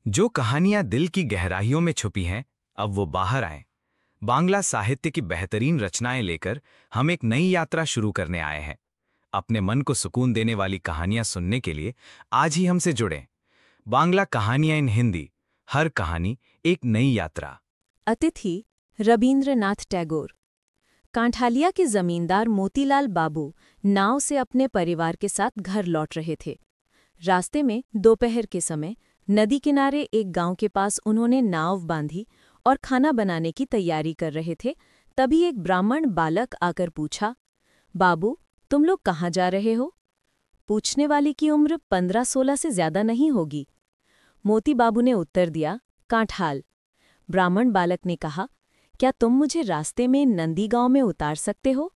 जो कहानियां दिल की गहराइयों में छुपी हैं, अब वो बाहर आएं। बांग्ला साहित्य की बेहतरीन रचनाएं लेकर हम एक नई यात्रा शुरू करने आए हैं। अपने मन को सुकून देने वाली कहानियां सुनने के लिए आज ही हमसे जुड़ें। बांग्ला कहानियां इन हिंदी, हर कहानी एक नई यात्रा। अतिथि रबींद्रनाथ टैगोर। कांठालिया के जमींदार मोतीलाल बाबू नाव से अपने परिवार के साथ घर लौट रहे थे। रास्ते में दोपहर के समय नदी किनारे एक गांव के पास उन्होंने नाव बांधी और खाना बनाने की तैयारी कर रहे थे। तभी एक ब्राह्मण बालक आकर पूछा, बाबू, तुम लोग कहाँ जा रहे हो? पूछने वाले की उम्र 15-16 से ज्यादा नहीं होगी। मोती बाबू ने उत्तर दिया, कांठाल। ब्राह्मण बालक ने कहा, क्या तुम मुझे रास्ते में नंदी गांव में उतार सकते हो?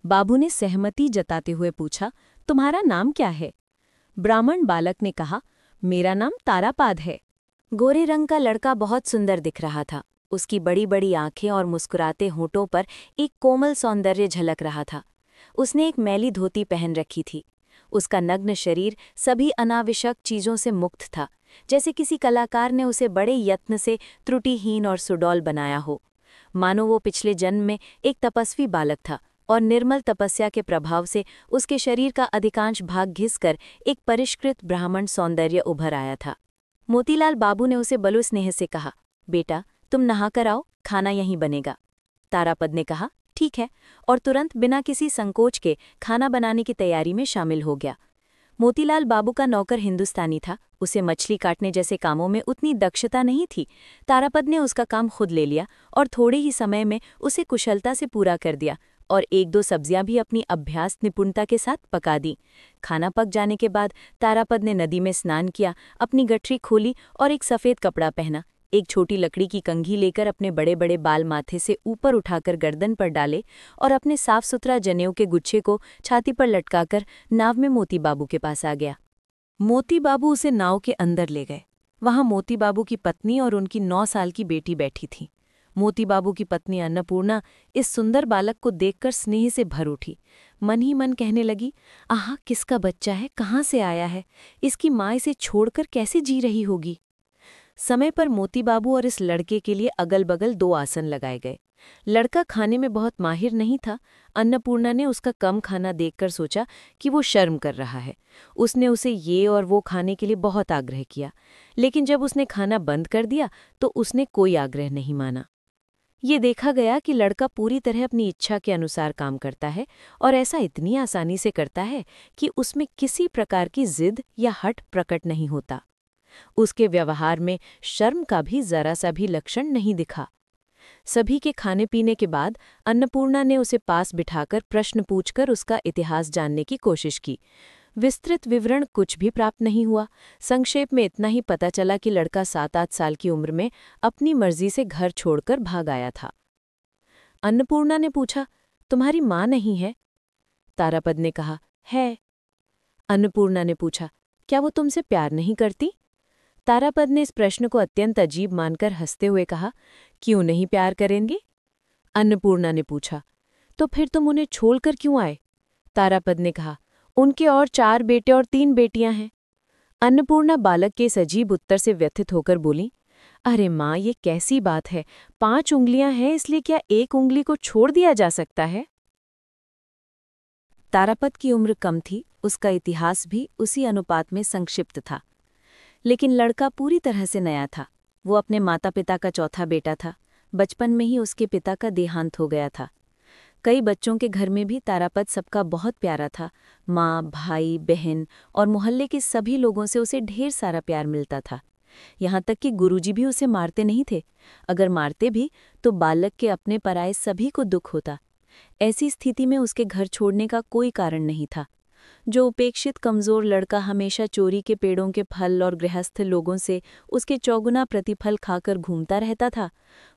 बाबू ने सहमति जताते हुए पूछा, तुम्हारा नाम क्या है? ब्राह्मण बालक ने कहा, मेरा नाम तारापाद है। गोरे रंग का लड़का बहुत सुंदर दिख रहा था। उसकी बड़ी बड़ी आंखें और मुस्कुराते होंठों पर एक कोमल सौंदर्य झलक रहा था। उसने एक मैली धोती पहन रखी थी। उसका नग्न शरीर सभी अनावश्यक चीजों से मुक्त था, जैसे किसी कलाकार ने उसे बड़े यत्न से त्रुटिहीन और सुडौल बनाया हो। मानो वो पिछले जन्म में एक तपस्वी बालक था और निर्मल तपस्या के प्रभाव से उसके शरीर का अधिकांश भाग घिसकर एक परिष्कृत ब्राह्मण सौंदर्य उभर आया था। मोतीलाल बाबू ने उसे बलु स्नेह से कहा, बेटा, तुम नहाकर आओ, खाना यहीं बनेगा। तारापद ने कहा, ठीक है, और तुरंत बिना किसी संकोच के खाना बनाने की तैयारी में शामिल हो गया। मोतीलाल बाबू का नौकर हिंदुस्तानी था। उसे मछली काटने जैसे कामों में उतनी दक्षता नहीं थी। तारापद ने उसका काम खुद ले लिया और थोड़े ही समय में उसे कुशलता से पूरा कर दिया और एक दो सब्जियां भी अपनी अभ्यास निपुणता के साथ पका दी। खाना पक जाने के बाद तारापद ने नदी में स्नान किया, अपनी गठरी खोली और एक सफ़ेद कपड़ा पहना। एक छोटी लकड़ी की कंघी लेकर अपने बड़े बड़े बाल माथे से ऊपर उठाकर गर्दन पर डाले और अपने साफ सुथरा जनेऊ के गुच्छे को छाती पर लटकाकर नाव में मोती बाबू के पास आ गया। मोती बाबू उसे नाव के अंदर ले गए। वहां मोती बाबू की पत्नी और उनकी 9 साल की बेटी बैठी थी। मोती बाबू की पत्नी अन्नपूर्णा इस सुंदर बालक को देखकर स्नेह से भर उठी। मन ही मन कहने लगी, आहा, किसका बच्चा है, कहाँ से आया है, इसकी माँ इसे छोड़कर कैसे जी रही होगी। समय पर मोती बाबू और इस लड़के के लिए अगल बगल 2 आसन लगाए गए। लड़का खाने में बहुत माहिर नहीं था। अन्नपूर्णा ने उसका कम खाना देखकर सोचा कि वो शर्म कर रहा है। उसने उसे ये और वो खाने के लिए बहुत आग्रह किया, लेकिन जब उसने खाना बंद कर दिया तो उसने कोई आग्रह नहीं माना। ये देखा गया कि लड़का पूरी तरह अपनी इच्छा के अनुसार काम करता है और ऐसा इतनी आसानी से करता है कि उसमें किसी प्रकार की जिद या हट प्रकट नहीं होता। उसके व्यवहार में शर्म का भी जरा सा भी लक्षण नहीं दिखा। सभी के खाने पीने के बाद अन्नपूर्णा ने उसे पास बिठाकर प्रश्न पूछकर उसका इतिहास जानने की कोशिश की। विस्तृत विवरण कुछ भी प्राप्त नहीं हुआ। संक्षेप में इतना ही पता चला कि लड़का 7-8 साल की उम्र में अपनी मर्जी से घर छोड़कर भाग आया था। अन्नपूर्णा ने पूछा, तुम्हारी माँ नहीं है? तारापद ने कहा, है। अन्नपूर्णा ने पूछा, क्या वो तुमसे प्यार नहीं करती? तारापद ने इस प्रश्न को अत्यंत अजीब मानकर हंसते हुए कहा, क्यों नहीं प्यार करेंगे? अन्नपूर्णा ने पूछा, तो फिर तुम उन्हें छोड़कर क्यों आए? तारापद ने कहा, उनके और 4 बेटे और 3 बेटियां हैं। अन्नपूर्णा बालक के इस अजीब उत्तर से व्यथित होकर बोली, अरे माँ, ये कैसी बात है? 5 उंगलियां हैं, इसलिए क्या एक उंगली को छोड़ दिया जा सकता है? तारापद की उम्र कम थी, उसका इतिहास भी उसी अनुपात में संक्षिप्त था। लेकिन लड़का पूरी तरह से नया था। वो अपने माता पिता का चौथा बेटा था। बचपन में ही उसके पिता का देहांत हो गया था। कई बच्चों के घर में भी तारापद सबका बहुत प्यारा था। माँ, भाई, बहन और मोहल्ले के सभी लोगों से उसे ढेर सारा प्यार मिलता था। यहाँ तक कि गुरुजी भी उसे मारते नहीं थे। अगर मारते भी तो बालक के अपने पराये सभी को दुख होता। ऐसी स्थिति में उसके घर छोड़ने का कोई कारण नहीं था। जो उपेक्षित कमजोर लड़का हमेशा चोरी के पेड़ों के फल और गृहस्थ लोगों से उसके चौगुना प्रतिफल खाकर घूमता रहता था,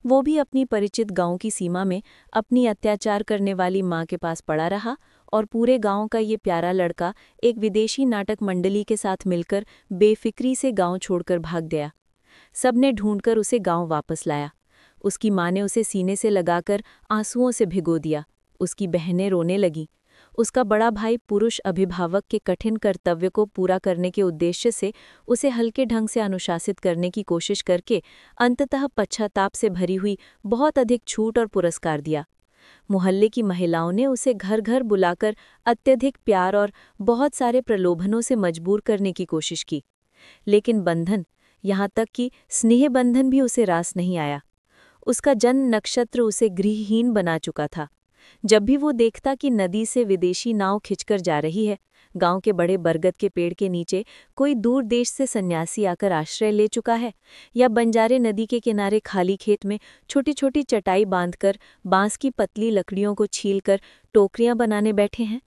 वो भी अपनी परिचित गांव की सीमा में अपनी अत्याचार करने वाली माँ के पास पड़ा रहा और पूरे गांव का ये प्यारा लड़का एक विदेशी नाटक मंडली के साथ मिलकर बेफिक्री से गांव छोड़कर भाग गया। सबने ढूंढकर उसे गांव वापस लाया। उसकी माँ ने उसे सीने से लगाकर आंसुओं से भिगो दिया। उसकी बहनें रोने लगीं। उसका बड़ा भाई पुरुष अभिभावक के कठिन कर्तव्य को पूरा करने के उद्देश्य से उसे हल्के ढंग से अनुशासित करने की कोशिश करके अंततः पश्चाताप से भरी हुई बहुत अधिक छूट और पुरस्कार दिया। मोहल्ले की महिलाओं ने उसे घर घर बुलाकर अत्यधिक प्यार और बहुत सारे प्रलोभनों से मजबूर करने की कोशिश की, लेकिन बंधन, यहाँ तक कि स्नेह बंधन भी उसे रास नहीं आया। उसका जन्म नक्षत्र उसे गृहहीन बना चुका था। जब भी वो देखता कि नदी से विदेशी नाव खिंचकर जा रही है, गांव के बड़े बरगद के पेड़ के नीचे कोई दूर देश से सन्यासी आकर आश्रय ले चुका है, या बंजारे नदी के किनारे खाली खेत में छोटी छोटी चटाई बांधकर बांस की पतली लकड़ियों को छीलकर टोकरियां बनाने बैठे हैं,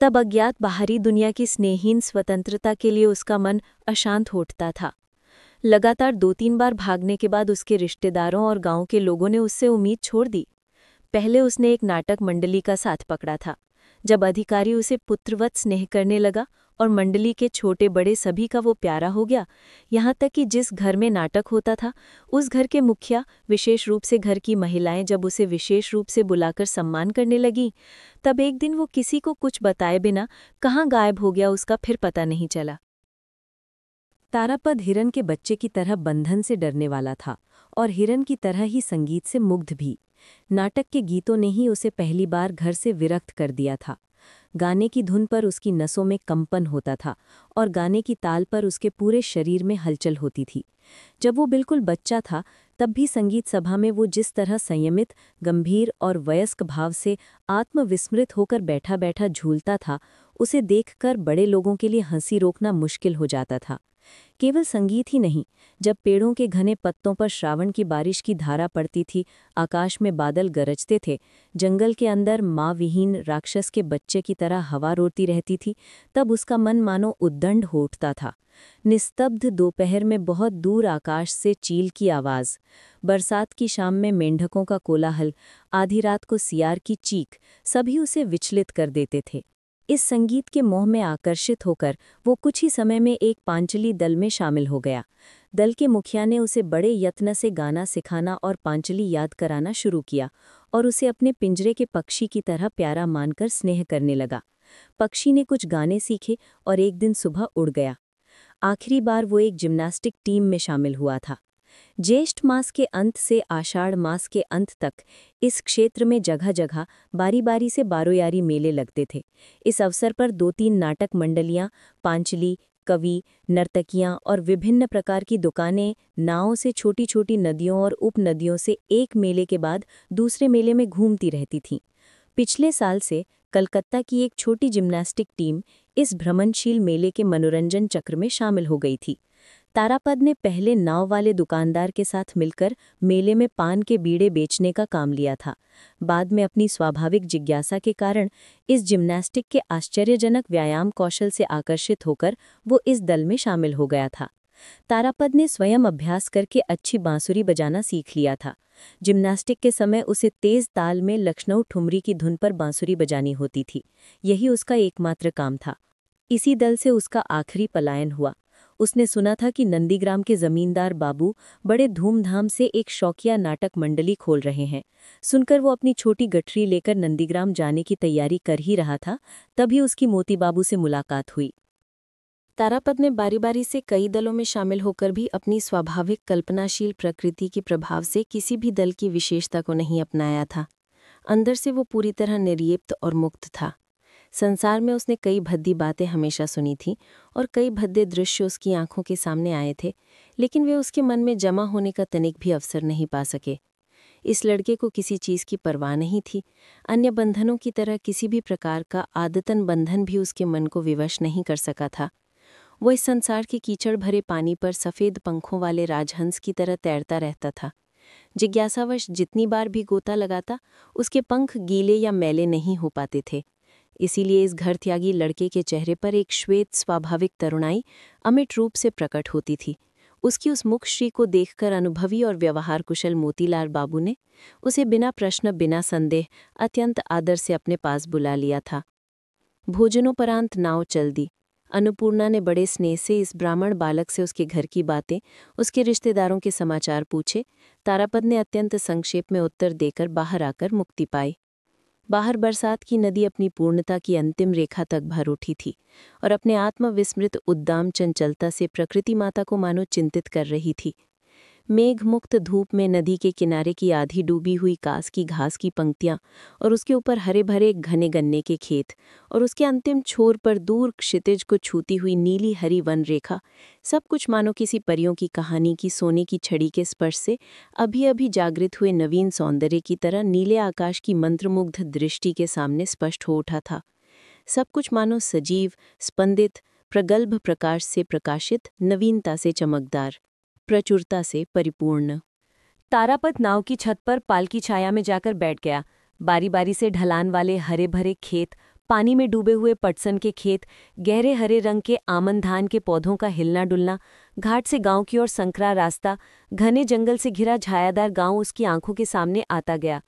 तब अज्ञात बाहरी दुनिया की स्नेहहीन स्वतंत्रता के लिए उसका मन अशांत हो उठता था। लगातार 2-3 बार भागने के बाद उसके रिश्तेदारों और गांव के लोगों ने उससे उम्मीद छोड़ दी। पहले उसने एक नाटक मंडली का साथ पकड़ा था। जब अधिकारी उसे पुत्रवत स्नेह करने लगा और मंडली के छोटे बड़े सभी का वो प्यारा हो गया, यहाँ तक कि जिस घर में नाटक होता था उस घर के मुखिया, विशेष रूप से घर की महिलाएं जब उसे विशेष रूप से बुलाकर सम्मान करने लगीं, तब एक दिन वो किसी को कुछ बताए बिना कहाँ गायब हो गया उसका फिर पता नहीं चला। तारापद हिरन के बच्चे की तरह बंधन से डरने वाला था और हिरन की तरह ही संगीत से मुग्ध भी। नाटक के गीतों ने ही उसे पहली बार घर से विरक्त कर दिया था। गाने की धुन पर उसकी नसों में कंपन होता था और गाने की ताल पर उसके पूरे शरीर में हलचल होती थी। जब वो बिल्कुल बच्चा था तब भी संगीत सभा में वो जिस तरह संयमित, गंभीर और वयस्क भाव से आत्मविस्मृत होकर बैठा बैठा झूलता था, उसे देखकर बड़े लोगों के लिए हंसी रोकना मुश्किल हो जाता था। केवल संगीत ही नहीं, जब पेड़ों के घने पत्तों पर श्रावण की बारिश की धारा पड़ती थी, आकाश में बादल गरजते थे, जंगल के अंदर माँ विहीन राक्षस के बच्चे की तरह हवा रोती रहती थी, तब उसका मन मानो उद्दंड हो उठता था। निस्तब्ध दोपहर में बहुत दूर आकाश से चील की आवाज़, बरसात की शाम में मेंढकों का कोलाहल, आधी रात को सियार की चीख, सभी उसे विचलित कर देते थे। इस संगीत के मोह में आकर्षित होकर वो कुछ ही समय में एक पांचली दल में शामिल हो गया। दल के मुखिया ने उसे बड़े यत्न से गाना सिखाना और पांचली याद कराना शुरू किया और उसे अपने पिंजरे के पक्षी की तरह प्यारा मानकर स्नेह करने लगा। पक्षी ने कुछ गाने सीखे और एक दिन सुबह उड़ गया। आखिरी बार वो एक जिम्नास्टिक टीम में शामिल हुआ था। ज्येष्ठ मास के अंत से आषाढ़ मास के अंत तक इस क्षेत्र में जगह जगह बारी बारी से बारोयारी मेले लगते थे। इस अवसर पर 2-3 नाटक मंडलियां, पांचली, कवि, नर्तकियां और विभिन्न प्रकार की दुकानें नावों से छोटी छोटी नदियों और उपनदियों से एक मेले के बाद दूसरे मेले में घूमती रहती थीं। पिछले साल से कलकत्ता की एक छोटी जिम्नास्टिक टीम इस भ्रमणशील मेले के मनोरंजन चक्र में शामिल हो गई थी। तारापद ने पहले नाव वाले दुकानदार के साथ मिलकर मेले में पान के बीड़े बेचने का काम लिया था। बाद में अपनी स्वाभाविक जिज्ञासा के कारण इस जिम्नास्टिक के आश्चर्यजनक व्यायाम कौशल से आकर्षित होकर वो इस दल में शामिल हो गया था। तारापद ने स्वयं अभ्यास करके अच्छी बांसुरी बजाना सीख लिया था। जिम्नास्टिक के समय उसे तेज ताल में लखनऊ ठुमरी की धुन पर बांसुरी बजानी होती थी। यही उसका एकमात्र काम था। इसी दल से उसका आखिरी पलायन हुआ। उसने सुना था कि नंदीग्राम के जमींदार बाबू बड़े धूमधाम से एक शौकिया नाटक मंडली खोल रहे हैं। सुनकर वो अपनी छोटी गठरी लेकर नंदीग्राम जाने की तैयारी कर ही रहा था, तभी उसकी मोती बाबू से मुलाकात हुई। तारापद ने बारी बारी से कई दलों में शामिल होकर भी अपनी स्वाभाविक कल्पनाशील प्रकृति के प्रभाव से किसी भी दल की विशेषता को नहीं अपनाया था। अंदर से वो पूरी तरह निर्लिप्त और मुक्त था। संसार में उसने कई भद्दी बातें हमेशा सुनी थीं और कई भद्दे दृश्य उसकी आंखों के सामने आए थे, लेकिन वे उसके मन में जमा होने का तनिक भी अवसर नहीं पा सके। इस लड़के को किसी चीज़ की परवाह नहीं थी। अन्य बंधनों की तरह किसी भी प्रकार का आदतन बंधन भी उसके मन को विवश नहीं कर सका था। वो इस संसार के कीचड़ भरे पानी पर सफ़ेद पंखों वाले राजहंस की तरह तैरता रहता था। जिज्ञासावश जितनी बार भी गोता लगाता, उसके पंख गीले या मैले नहीं हो पाते थे। इसीलिए इस घर त्यागी लड़के के चेहरे पर एक श्वेत स्वाभाविक तरुणाई अमिट रूप से प्रकट होती थी। उसकी उस मुखश्री को देखकर अनुभवी और व्यवहार कुशल मोतीलाल बाबू ने उसे बिना प्रश्न बिना संदेह अत्यंत आदर से अपने पास बुला लिया था। भोजनोपरांत नाव चल दी। अन्नपूर्णा ने बड़े स्नेह से इस ब्राह्मण बालक से उसके घर की बातें, उसके रिश्तेदारों के समाचार पूछे। तारापद ने अत्यंत संक्षेप में उत्तर देकर बाहर आकर मुक्ति पाई। बाहर बरसात की नदी अपनी पूर्णता की अंतिम रेखा तक भर उठी थी और अपने आत्मविस्मृत उद्दाम चंचलता से प्रकृति माता को मानो चिंतित कर रही थी। मेघमुक्त धूप में नदी के किनारे की आधी डूबी हुई कास की घास की पंक्तियां और उसके ऊपर हरे भरे घने गन्ने के खेत और उसके अंतिम छोर पर दूर क्षितिज को छूती हुई नीली हरी वन रेखा, सब कुछ मानो किसी परियों की कहानी की सोने की छड़ी के स्पर्श से अभी अभी जागृत हुए नवीन सौंदर्य की तरह नीले आकाश की मंत्रमुग्ध दृष्टि के सामने स्पष्ट हो उठा था। सब कुछ मानो सजीव, स्पंदित, प्रगल्भ प्रकाश से प्रकाशित, नवीनता से चमकदार, प्रचुरता से परिपूर्ण। तारापद नाव की छत पर पालकी छाया में जाकर बैठ गया। बारी बारी से ढलान वाले हरे भरे खेत, पानी में डूबे हुए पटसन के खेत, गहरे हरे रंग के आमन धान के पौधों का हिलना डुलना, घाट से गांव की ओर संकरा रास्ता, घने जंगल से घिरा छायादार गांव उसकी आंखों के सामने आता गया।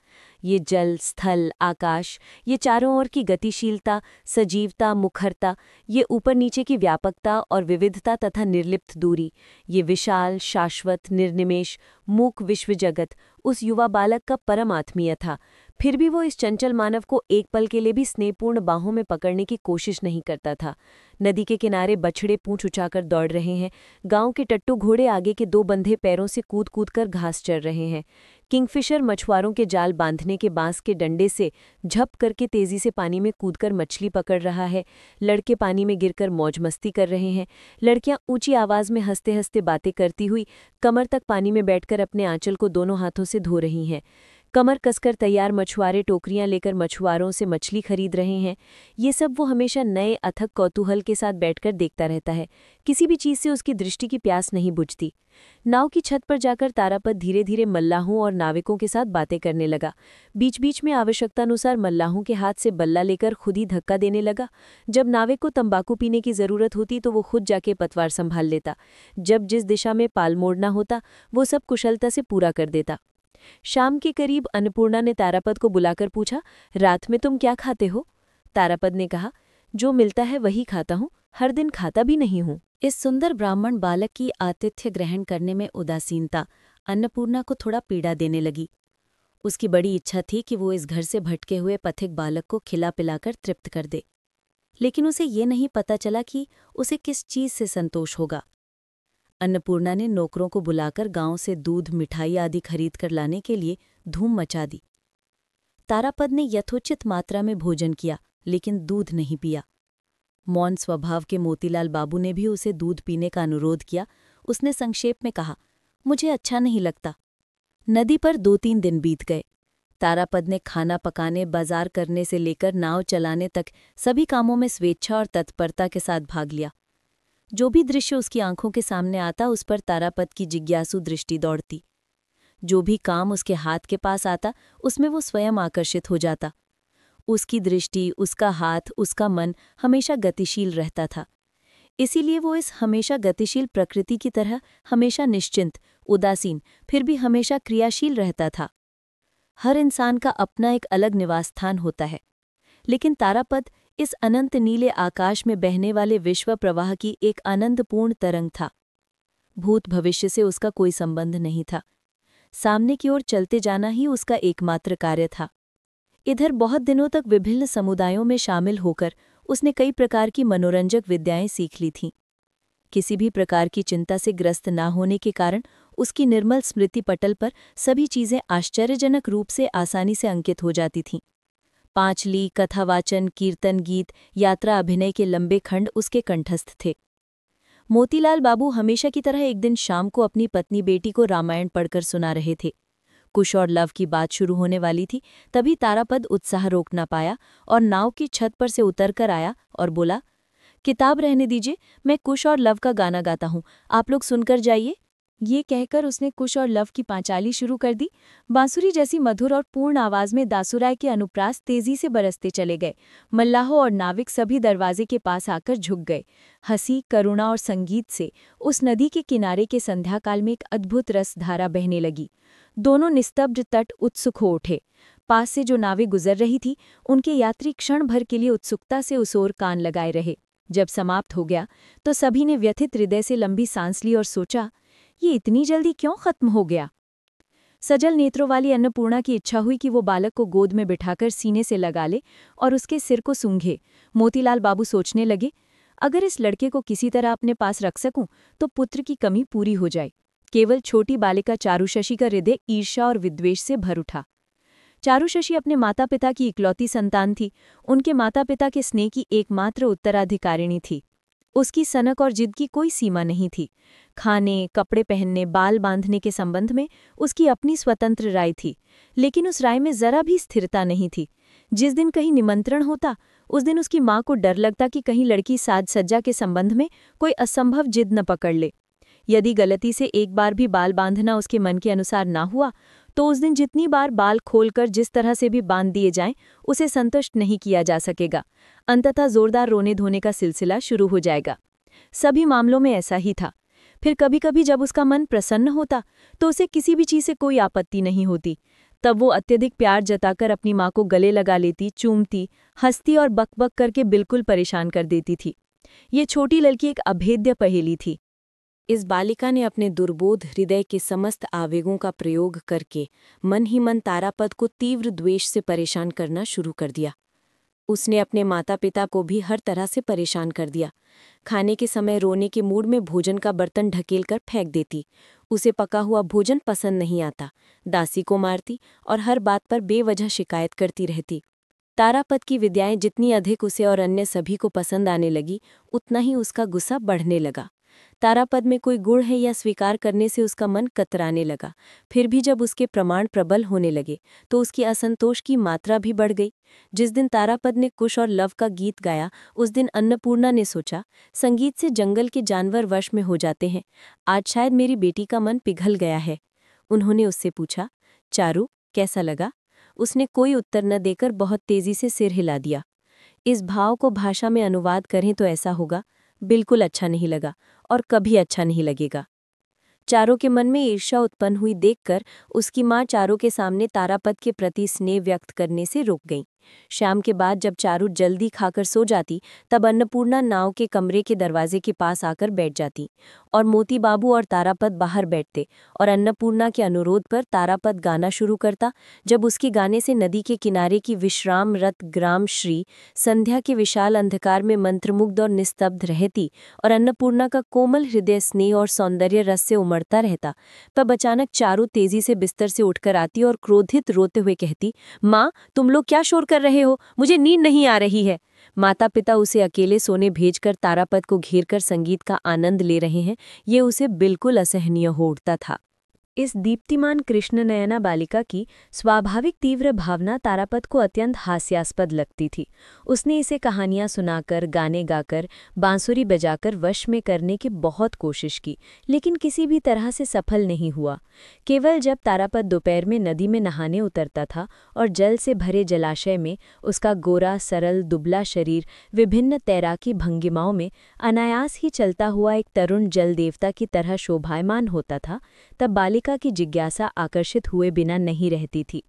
ये जल, स्थल, आकाश, ये चारों ओर की गतिशीलता, सजीवता, मुखरता, ये ऊपर नीचे की व्यापकता और विविधता तथा निर्लिप्त दूरी, ये विशाल, शाश्वत, निर्निमेष, मूक विश्व जगत उस युवा बालक का परम आत्मीय था। फिर भी वो इस चंचल मानव को एक पल के लिए भी स्नेहपूर्ण बाहों में पकड़ने की कोशिश नहीं करता था। नदी के किनारे बछड़े पूंछ उठाकर दौड़ रहे हैं। गांव के टट्टू घोड़े आगे के दो बंधे पैरों से कूद कूद कर घास चर रहे हैं। किंगफिशर मछुआरों के जाल बांधने के बांस के डंडे से झप करके तेजी से पानी में कूदकर मछली पकड़ रहा है। लड़के पानी में गिरकर मौज मस्ती कर रहे हैं। लड़कियां ऊंची आवाज में हंसते हंसते बातें करती हुई कमर तक पानी में बैठकर अपने आंचल को दोनों हाथों से धो रही हैं। कमर कसकर तैयार मछुआरे टोकरियां लेकर मछुआरों से मछली खरीद रहे हैं। ये सब वो हमेशा नए अथक कौतूहल के साथ बैठकर देखता रहता है। किसी भी चीज से उसकी दृष्टि की प्यास नहीं बुझती। नाव की छत पर जाकर तारापद धीरे धीरे मल्लाहों और नाविकों के साथ बातें करने लगा। बीच बीच में आवश्यकतानुसार मल्लाहों के हाथ से बल्ला लेकर खुद ही धक्का देने लगा। जब नाविक को तंबाकू पीने की जरूरत होती तो वो खुद जाके पतवार संभाल लेता। जब जिस दिशा में पाल मोड़ना होता वो सब कुशलता से पूरा कर देता। शाम के करीब अन्नपूर्णा ने तारापद को बुलाकर पूछा, रात में तुम क्या खाते हो? तारापद ने कहा, जो मिलता है वही खाता हूँ, हर दिन खाता भी नहीं हूँ। इस सुंदर ब्राह्मण बालक की आतिथ्य ग्रहण करने में उदासीनता अन्नपूर्णा को थोड़ा पीड़ा देने लगी। उसकी बड़ी इच्छा थी कि वो इस घर से भटके हुए पथिक बालक को खिला पिलाकर तृप्त कर दे, लेकिन उसे ये नहीं पता चला कि उसे किस चीज से संतोष होगा। अन्नपूर्णा ने नौकरों को बुलाकर गांव से दूध, मिठाई आदि खरीद कर लाने के लिए धूम मचा दी। तारापद ने यथोचित मात्रा में भोजन किया, लेकिन दूध नहीं पिया। मौन स्वभाव के मोतीलाल बाबू ने भी उसे दूध पीने का अनुरोध किया। उसने संक्षेप में कहा, मुझे अच्छा नहीं लगता। नदी पर 2-3 दिन बीत गए। तारापद ने खाना पकाने, बाजार करने से लेकर नाव चलाने तक सभी कामों में स्वेच्छा और तत्परता के साथ भाग लिया। जो भी दृश्य उसकी आंखों के सामने आता उस पर तारापद की जिज्ञासु दृष्टि दौड़ती। जो भी काम उसके हाथ के पास आता उसमें वो स्वयं आकर्षित हो जाता। उसकी दृष्टि, उसका हाथ, उसका मन हमेशा गतिशील रहता था। इसीलिए वो इस हमेशा गतिशील प्रकृति की तरह हमेशा निश्चिंत, उदासीन, फिर भी हमेशा क्रियाशील रहता था। हर इंसान का अपना एक अलग निवास स्थान होता है, लेकिन तारापद इस अनंत नीले आकाश में बहने वाले विश्व प्रवाह की एक आनंदपूर्ण तरंग था। भूत भविष्य से उसका कोई संबंध नहीं था। सामने की ओर चलते जाना ही उसका एकमात्र कार्य था। इधर बहुत दिनों तक विभिन्न समुदायों में शामिल होकर उसने कई प्रकार की मनोरंजक विद्याएं सीख ली थीं। किसी भी प्रकार की चिंता से ग्रस्त ना होने के कारण उसकी निर्मल स्मृति पटल पर सभी चीजें आश्चर्यजनक रूप से आसानी से अंकित हो जाती थीं। पांचली, कथावाचन, कीर्तन, गीत, यात्रा, अभिनय के लंबे खंड उसके कंठस्थ थे। मोतीलाल बाबू हमेशा की तरह एक दिन शाम को अपनी पत्नी बेटी को रामायण पढ़कर सुना रहे थे। कुश और लव की बात शुरू होने वाली थी, तभी तारापद उत्साह रोक ना पाया और नाव की छत पर से उतरकर आया और बोला, किताब रहने दीजिए, मैं कुश और लव का गाना गाता हूँ, आप लोग सुनकर जाइए। ये कहकर उसने कुश और लव की पांचाली शुरू कर दी। बांसुरी जैसी मधुर और पूर्ण आवाज में दासुराय के अनुप्रास तेजी से बरसते चले गए। मल्लाहों और नाविक सभी दरवाजे के पास आकर झुक गए। हंसी, करुणा और संगीत से उस नदी के किनारे के संध्याकाल में एक अद्भुत रसधारा बहने लगी। दोनों निस्तब्ध तट उत्सुक हो उठे। पास से जो नावें गुजर रही थी, उनके यात्री क्षण भर के लिए उत्सुकता से उस ओर कान लगाए रहे। जब समाप्त हो गया तो सभी ने व्यथित हृदय से लंबी सांस ली और सोचा, ये इतनी जल्दी क्यों खत्म हो गया? सजल नेत्रों वाली अन्नपूर्णा की इच्छा हुई कि वो बालक को गोद में बिठाकर सीने से लगा ले और उसके सिर को सूंघे। मोतीलाल बाबू सोचने लगे, अगर इस लड़के को किसी तरह अपने पास रख सकूं तो पुत्र की कमी पूरी हो जाए। केवल छोटी बालिका चारुशशी का हृदय ईर्ष्या और विद्वेष से भर उठा। चारुशशी अपने माता पिता की इकलौती संतान थी, उनके माता पिता के स्नेह की एकमात्र उत्तराधिकारिणी थी। उसकी सनक और जिद की कोई सीमा नहीं थी। खाने, कपड़े पहनने, बाल बांधने के संबंध में उसकी अपनी स्वतंत्र राय थी, लेकिन उस राय में जरा भी स्थिरता नहीं थी। जिस दिन कहीं निमंत्रण होता, उस दिन उसकी माँ को डर लगता कि कहीं लड़की साज सज्जा के संबंध में कोई असंभव जिद न पकड़ ले। यदि गलती से एक बार भी बाल बांधना उसके मन के अनुसार ना हुआ, तो उस दिन जितनी बार बाल खोलकर जिस तरह से भी बांध दिए जाएं, उसे संतुष्ट नहीं किया जा सकेगा। अंततः जोरदार रोने धोने का सिलसिला शुरू हो जाएगा। सभी मामलों में ऐसा ही था। फिर कभी कभी जब उसका मन प्रसन्न होता, तो उसे किसी भी चीज से कोई आपत्ति नहीं होती। तब वो अत्यधिक प्यार जताकर अपनी माँ को गले लगा लेती, चूमती, हंसती और बकबक करके बिल्कुल परेशान कर देती थी। ये छोटी लड़की एक अभेद्य पहेली थी। इस बालिका ने अपने दुर्बोध हृदय के समस्त आवेगों का प्रयोग करके मन ही मन तारापद को तीव्र द्वेष से परेशान करना शुरू कर दिया। उसने अपने माता पिता को भी हर तरह से परेशान कर दिया। खाने के समय रोने के मूड में भोजन का बर्तन ढकेल कर फेंक देती। उसे पका हुआ भोजन पसंद नहीं आता, दासी को मारती और हर बात पर बेवजह शिकायत करती रहती। तारापद की विद्याएं जितनी अधिक उसे और अन्य सभी को पसंद आने लगी, उतना ही उसका गुस्सा बढ़ने लगा। तारापद में कोई गुण है या स्वीकार करने से उसका मन कतराने लगा। फिर भी जब उसके प्रमाण प्रबल होने लगे, तो उसकी असंतोष की मात्रा भी बढ़ गई। जिस दिन तारापद ने कुश और लव का गीत गाया, उस दिन अन्नपूर्णा ने सोचा, संगीत से जंगल के जानवर वश में हो जाते हैं। आज शायद मेरी बेटी का मन पिघल गया है। उन्होंने उससे पूछा, चारू, कैसा लगा? उसने कोई उत्तर न देकर बहुत तेजी से सिर हिला दिया। इस भाव को भाषा में अनुवाद करें तो ऐसा होगा, बिल्कुल अच्छा नहीं लगा और कभी अच्छा नहीं लगेगा। चारों के मन में ईर्ष्या उत्पन्न हुई देखकर उसकी माँ चारों के सामने तारापद के प्रति स्नेह व्यक्त करने से रुक गई। शाम के बाद जब चारू जल्दी खाकर सो जाती, तब अन्नपूर्णा नाव के कमरे के दरवाजे के पास आकर बैठ जाती और मोती बाबू और तारापद बाहर बैठते और अन्नपूर्णा के अनुरोध पर तारापद गाना शुरू करता। जब उसके गाने से नदी के किनारे की विश्रामरत ग्राम श्री संध्या के विशाल अंधकार में मंत्रमुग्ध और निस्तब्ध रहती और अन्नपूर्णा का कोमल हृदय स्नेह और सौंदर्य रस से उमड़ता रहता, तब अचानक चारू तेजी से बिस्तर से उठकर आती और क्रोधित रोते हुए कहती, माँ, तुम लोग क्या शोर कर रहे हो? मुझे नींद नहीं आ रही है। माता पिता उसे अकेले सोने भेजकर तारापद को घेरकर संगीत का आनंद ले रहे हैं, ये उसे बिल्कुल असहनीय हो उठता था। इस दीप्तिमान कृष्ण नयना बालिका की स्वाभाविक तीव्र भावना तारापद को अत्यंत हास्यास्पद लगती थी। उसने इसे कहानियां सुनाकर, गाने गाकर, बांसुरी बजाकर वश में करने की बहुत कोशिश की, लेकिन किसी भी तरह से सफल नहीं हुआ। केवल जब तारापद दोपहर में नदी में नहाने उतरता था और जल से भरे जलाशय में उसका गोरा, सरल, दुबला शरीर विभिन्न तैराकी भंगिमाओं में अनायास ही चलता हुआ एक तरुण जल देवता की तरह शोभायमान होता था, तब बालिका की जिज्ञासा आकर्षित हुए बिना नहीं रहती थी।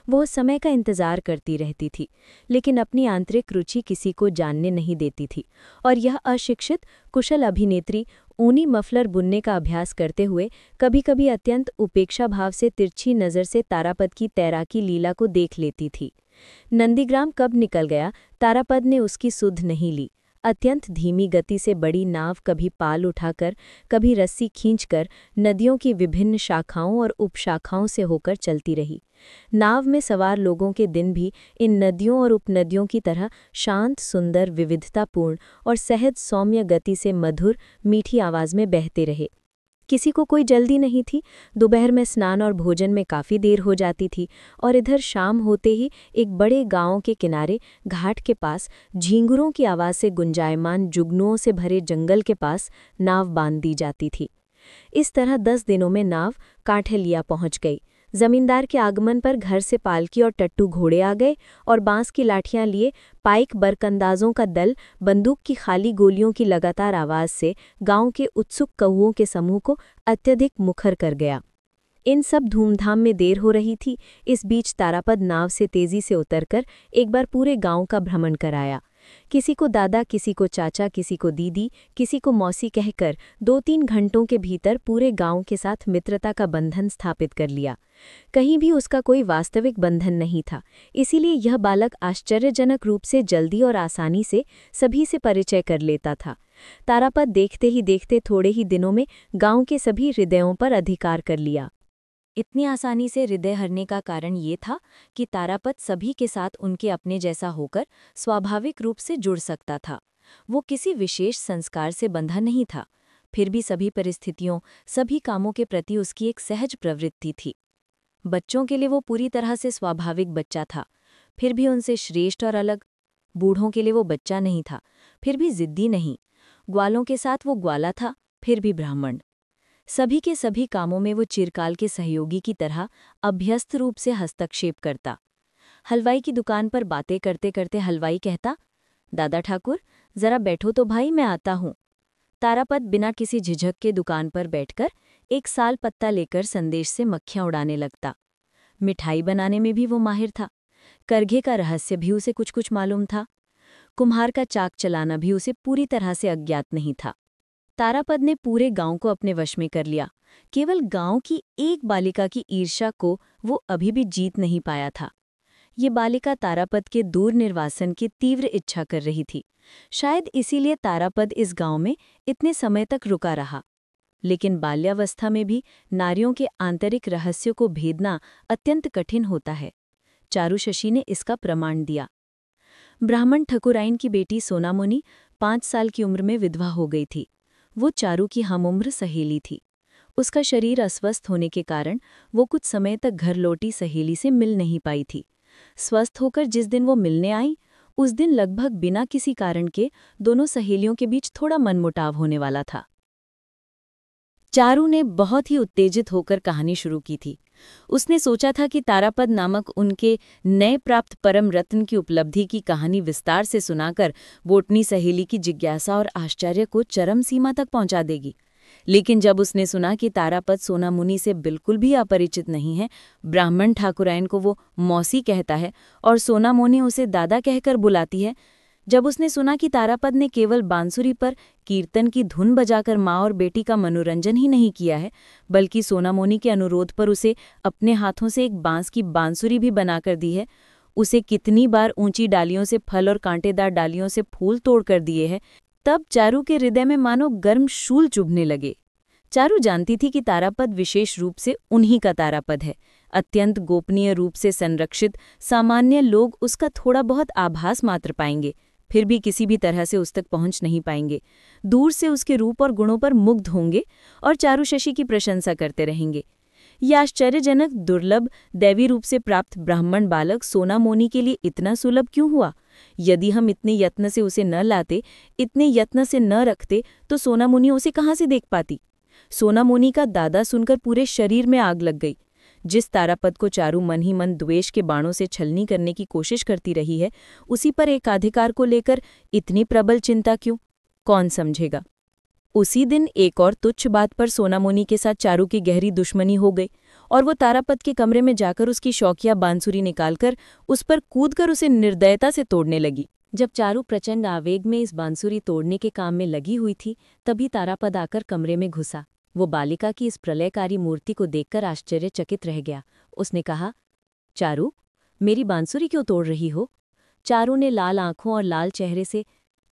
वो समय का इंतजार करती रहती थी, लेकिन अपनी आंतरिक रुचि किसी को जानने नहीं देती थी। और यह अशिक्षित कुशल अभिनेत्री ऊनी मफलर बुनने का अभ्यास करते हुए कभी कभी अत्यंत उपेक्षा भाव से तिरछी नज़र से तारापद की तैराकी लीला को देख लेती थी। नंदीग्राम कब निकल गया, तारापद ने उसकी सुध नहीं ली। अत्यंत धीमी गति से बड़ी नाव कभी पाल उठाकर, कभी रस्सी खींचकर नदियों की विभिन्न शाखाओं और उपशाखाओं से होकर चलती रही। नाव में सवार लोगों के दिन भी इन नदियों और उपनदियों की तरह शांत, सुंदर, विविधतापूर्ण और सहज सौम्य गति से मधुर, मीठी आवाज में बहते रहे। किसी को कोई जल्दी नहीं थी। दोपहर में स्नान और भोजन में काफ़ी देर हो जाती थी और इधर शाम होते ही एक बड़े गांव के किनारे घाट के पास झींगुरों की आवाज़ से गुंजायमान जुगनुओं से भरे जंगल के पास नाव बांध दी जाती थी। इस तरह 10 दिनों में नाव कांठलिया पहुंच गई। जमींदार के आगमन पर घर से पालकी और टट्टू घोड़े आ गए और बांस की लाठियां लिए पाइक बरकंदाजों का दल बंदूक की खाली गोलियों की लगातार आवाज से गांव के उत्सुक कौओं के समूह को अत्यधिक मुखर कर गया। इन सब धूमधाम में देर हो रही थी। इस बीच तारापद नाव से तेजी से उतरकर एक बार पूरे गांव का भ्रमण कराया। किसी को दादा, किसी को चाचा, किसी को दीदी, किसी को मौसी कहकर 2-3 घंटों के भीतर पूरे गांव के साथ मित्रता का बंधन स्थापित कर लिया। कहीं भी उसका कोई वास्तविक बंधन नहीं था, इसीलिए यह बालक आश्चर्यजनक रूप से जल्दी और आसानी से सभी से परिचय कर लेता था। तारापद देखते ही देखते थोड़े ही दिनों में गांव के सभी हृदयों पर अधिकार कर लिया। इतनी आसानी से हृदय हरने का कारण ये था कि तारापद सभी के साथ उनके अपने जैसा होकर स्वाभाविक रूप से जुड़ सकता था। वो किसी विशेष संस्कार से बंधा नहीं था, फिर भी सभी परिस्थितियों, सभी कामों के प्रति उसकी एक सहज प्रवृत्ति थी। बच्चों के लिए वो पूरी तरह से स्वाभाविक बच्चा था, फिर भी उनसे श्रेष्ठ और अलग। बूढ़ों के लिए वो बच्चा नहीं था, फिर भी जिद्दी नहीं। ग्वालों के साथ वो ग्वाला था, फिर भी ब्राह्मण। सभी के सभी कामों में वो चिरकाल के सहयोगी की तरह अभ्यस्त रूप से हस्तक्षेप करता। हलवाई की दुकान पर बातें करते करते हलवाई कहता, दादा ठाकुर, जरा बैठो तो भाई, मैं आता हूँ। तारापद बिना किसी झिझक के दुकान पर बैठकर एक साल पत्ता लेकर संदेश से मक्खियां उड़ाने लगता। मिठाई बनाने में भी वो माहिर था। करघे का रहस्य भी उसे कुछ कुछ मालूम था। कुम्हार का चाक चलाना भी उसे पूरी तरह से अज्ञात नहीं था। तारापद ने पूरे गांव को अपने वश में कर लिया। केवल गांव की एक बालिका की ईर्ष्या को वो अभी भी जीत नहीं पाया था। ये बालिका तारापद के दूर निर्वासन की तीव्र इच्छा कर रही थी। शायद इसीलिए तारापद इस गांव में इतने समय तक रुका रहा। लेकिन बाल्यावस्था में भी नारियों के आंतरिक रहस्यों को भेदना अत्यंत कठिन होता है। चारुशशी ने इसका प्रमाण दिया। ब्राह्मण ठकुराइन की बेटी सोनामुनी 5 साल की उम्र में विधवा हो गई थी। वो चारू की हमउम्र सहेली थी। उसका शरीर अस्वस्थ होने के कारण वो कुछ समय तक घर लौटी सहेली से मिल नहीं पाई थी। स्वस्थ होकर जिस दिन वो मिलने आई, उस दिन लगभग बिना किसी कारण के दोनों सहेलियों के बीच थोड़ा मनमुटाव होने वाला था। चारू ने बहुत ही उत्तेजित होकर कहानी शुरू की थी। उसने सोचा था कि तारापद नामक उनके नए प्राप्त परम रत्न की उपलब्धि की कहानी विस्तार से सुनाकर वो अपनी सहेली की जिज्ञासा और आश्चर्य को चरम सीमा तक पहुंचा देगी। लेकिन जब उसने सुना कि तारापद सोनामुनी से बिल्कुल भी अपरिचित नहीं है, ब्राह्मण ठाकुराइन को वो मौसी कहता है और सोनामुनी उसे दादा कहकर बुलाती है, जब उसने सुना कि तारापद ने केवल बांसुरी पर कीर्तन की धुन बजाकर माँ और बेटी का मनोरंजन ही नहीं किया है, बल्कि सोनामुनी के अनुरोध पर उसे अपने हाथों से एक बांस की बांसुरी भी बनाकर दी है, उसे कितनी बार ऊंची डालियों से फल और कांटेदार डालियों से फूल तोड़कर दिए हैं, तब चारू के हृदय में मानो गर्म शूल चुभने लगे। चारू जानती थी कि तारापद विशेष रूप से उन्हीं का तारापद है। अत्यंत गोपनीय रूप से संरक्षित सामान्य लोग उसका थोड़ा बहुत आभास मात्र पाएंगे, फिर भी किसी भी तरह से उस तक पहुंच नहीं पाएंगे। दूर से उसके रूप और गुणों पर मुग्ध होंगे और चारुशशी की प्रशंसा करते रहेंगे। ये आश्चर्यजनक दुर्लभ दैवी रूप से प्राप्त ब्राह्मण बालक सोनामुनी के लिए इतना सुलभ क्यों हुआ? यदि हम इतने यत्न से उसे न लाते, इतने यत्न से न रखते, तो सोनामुनी उसे कहाँ से देख पाती? सोनामुनी का दादा सुनकर पूरे शरीर में आग लग गई। जिस तारापद को चारू मन ही मन द्वेष के बाणों से छलनी करने की कोशिश करती रही है, उसी पर एकाधिकार को लेकर इतनी प्रबल चिंता क्यों? कौन समझेगा? उसी दिन एक और तुच्छ बात पर सोनामुनी के साथ चारू की गहरी दुश्मनी हो गई और वो तारापद के कमरे में जाकर उसकी शौकिया बांसुरी निकालकर उस पर कूदकर उसे निर्दयता से तोड़ने लगी। जब चारू प्रचंड आवेग में इस बांसुरी तोड़ने के काम में लगी हुई थी, तभी तारापद आकर कमरे में घुसा। वो बालिका की इस प्रलयकारी मूर्ति को देखकर आश्चर्यचकित रह गया। उसने कहा, चारू, मेरी बांसुरी क्यों तोड़ रही हो? चारू ने लाल आंखों और लाल चेहरे से,